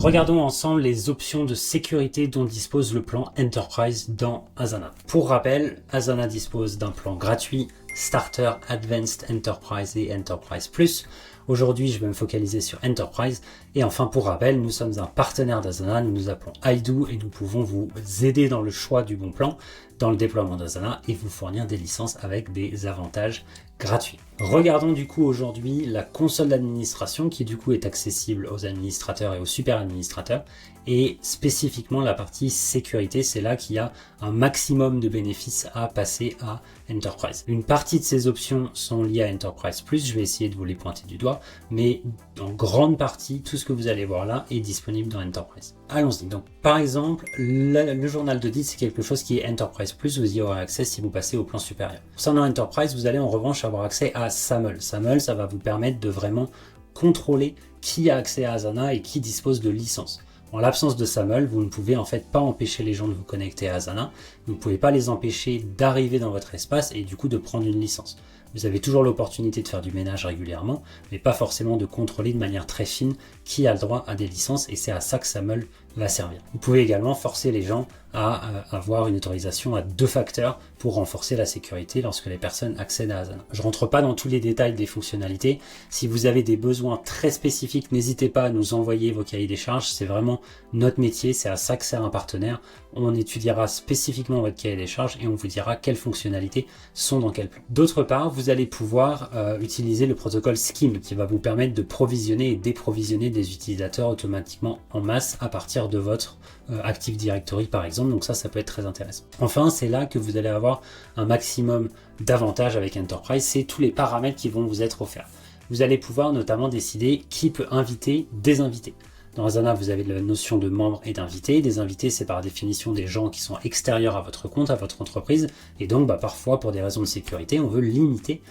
Regardons ensemble les options de sécurité dont dispose le plan Enterprise dans Asana. Pour rappel, Asana dispose d'un plan gratuit, Starter, Advanced, Enterprise et Enterprise Plus. Aujourd'hui, je vais me focaliser sur Enterprise. Et enfin, pour rappel, nous sommes un partenaire d'Asana, nous nous appelons iDo et nous pouvons vous aider dans le choix du bon plan, dans le déploiement d'Asana et vous fournir des licences avec des avantages gratuits. Regardons du coup aujourd'hui la console d'administration qui du coup est accessible aux administrateurs et aux super administrateurs et spécifiquement la partie sécurité, c'est là qu'il y a un maximum de bénéfices à passer à Enterprise. Une partie de ces options sont liées à Enterprise Plus, je vais essayer de vous les pointer du doigt, mais en grande partie, tout ce que vous allez voir là est disponible dans Enterprise. Allons-y. Donc, par exemple, le journal d'audit, c'est quelque chose qui est Enterprise Plus, vous y aurez accès si vous passez au plan supérieur. Concernant Enterprise, vous allez en revanche avoir accès à SAML. SAML, ça va vous permettre de vraiment contrôler qui a accès à Asana et qui dispose de licences. En l'absence de SAML, vous ne pouvez en fait pas empêcher les gens de vous connecter à Asana, vous ne pouvez pas les empêcher d'arriver dans votre espace et du coup de prendre une licence. Vous avez toujours l'opportunité de faire du ménage régulièrement, mais pas forcément de contrôler de manière très fine qui a le droit à des licences et c'est à ça que SAML va servir. Vous pouvez également forcer les gens à avoir une autorisation à 2 facteurs pour renforcer la sécurité lorsque les personnes accèdent à Asana. Je rentre pas dans tous les détails des fonctionnalités. Si vous avez des besoins très spécifiques, n'hésitez pas à nous envoyer vos cahiers des charges. C'est vraiment notre métier, c'est à ça que sert un partenaire. On étudiera spécifiquement votre cahier des charges et on vous dira quelles fonctionnalités sont dans quel plan. D'autre part, vous allez pouvoir utiliser le protocole Skim qui va vous permettre de provisionner et déprovisionner des utilisateurs automatiquement en masse à partir de votre Active Directory par exemple, donc ça peut être très intéressant. Enfin, c'est là que vous allez avoir un maximum d'avantages avec Enterprise, c'est tous les paramètres qui vont vous être offerts. Vous allez pouvoir notamment décider qui peut inviter des invités. Dans Asana, vous avez la notion de membres et d'invités. Des invités, c'est par définition des gens qui sont extérieurs à votre compte, à votre entreprise, et donc parfois pour des raisons de sécurité, on veut limiter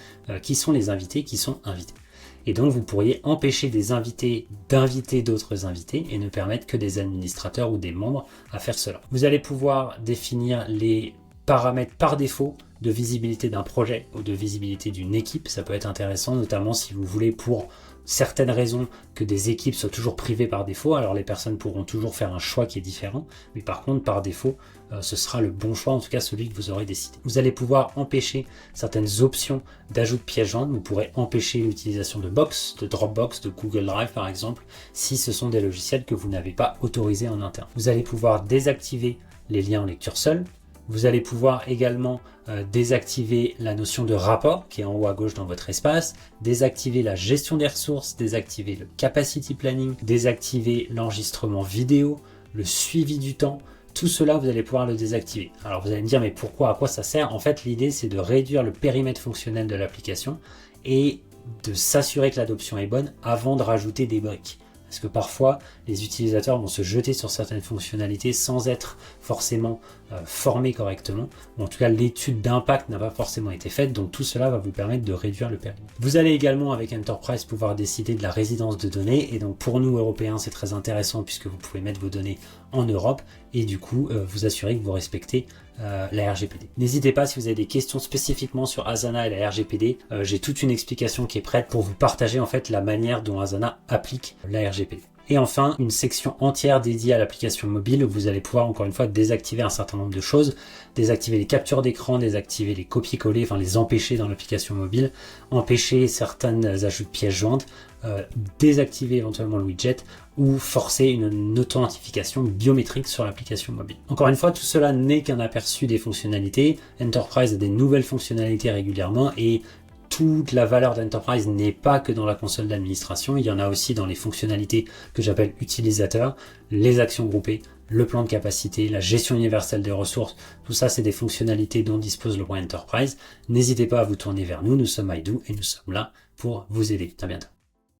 qui sont les invités qui sont invités. Et donc, vous pourriez empêcher des invités d'inviter d'autres invités et ne permettre que des administrateurs ou des membres à faire cela. Vous allez pouvoir définir les paramètres par défaut de visibilité d'un projet ou de visibilité d'une équipe. Ça peut être intéressant, notamment si vous voulez pour certaines raisons que des équipes soient toujours privées par défaut. Alors les personnes pourront toujours faire un choix qui est différent, mais par contre par défaut, ce sera le bon choix, en tout cas celui que vous aurez décidé. Vous allez pouvoir empêcher certaines options d'ajout de pièces jointes. Vous pourrez empêcher l'utilisation de Box, de Dropbox, de Google Drive par exemple, si ce sont des logiciels que vous n'avez pas autorisés en interne. Vous allez pouvoir désactiver les liens en lecture seule. Vous allez pouvoir également désactiver la notion de rapport qui est en haut à gauche dans votre espace, désactiver la gestion des ressources, désactiver le capacity planning, désactiver l'enregistrement vidéo, le suivi du temps. Tout cela, vous allez pouvoir le désactiver. Alors vous allez me dire, mais pourquoi, à quoi ça sert? En fait, l'idée, c'est de réduire le périmètre fonctionnel de l'application et de s'assurer que l'adoption est bonne avant de rajouter des briques. Parce que parfois, les utilisateurs vont se jeter sur certaines fonctionnalités sans être forcément formés correctement. Ou en tout cas, l'étude d'impact n'a pas forcément été faite. Donc tout cela va vous permettre de réduire le périmètre. Vous allez également, avec Enterprise, pouvoir décider de la résidence de données. Et donc pour nous, Européens, c'est très intéressant puisque vous pouvez mettre vos données en Europe. Et du coup, vous assurer que vous respectez la RGPD. N'hésitez pas si vous avez des questions spécifiquement sur Asana et la RGPD. J'ai toute une explication qui est prête pour vous partager en fait la manière dont Asana applique la RGPD. Et enfin, une section entière dédiée à l'application mobile où vous allez pouvoir encore une fois désactiver un certain nombre de choses, désactiver les captures d'écran, désactiver les copier-coller, enfin les empêcher dans l'application mobile, empêcher certains ajouts de pièces jointes, désactiver éventuellement le widget ou forcer une authentification biométrique sur l'application mobile. Encore une fois, tout cela n'est qu'un aperçu des fonctionnalités. Enterprise a des nouvelles fonctionnalités régulièrement et toute la valeur d'Enterprise n'est pas que dans la console d'administration, il y en a aussi dans les fonctionnalités que j'appelle utilisateurs, les actions groupées, le plan de capacité, la gestion universelle des ressources, tout ça c'est des fonctionnalités dont dispose le plan Enterprise. N'hésitez pas à vous tourner vers nous, nous sommes iDo et nous sommes là pour vous aider. À bientôt.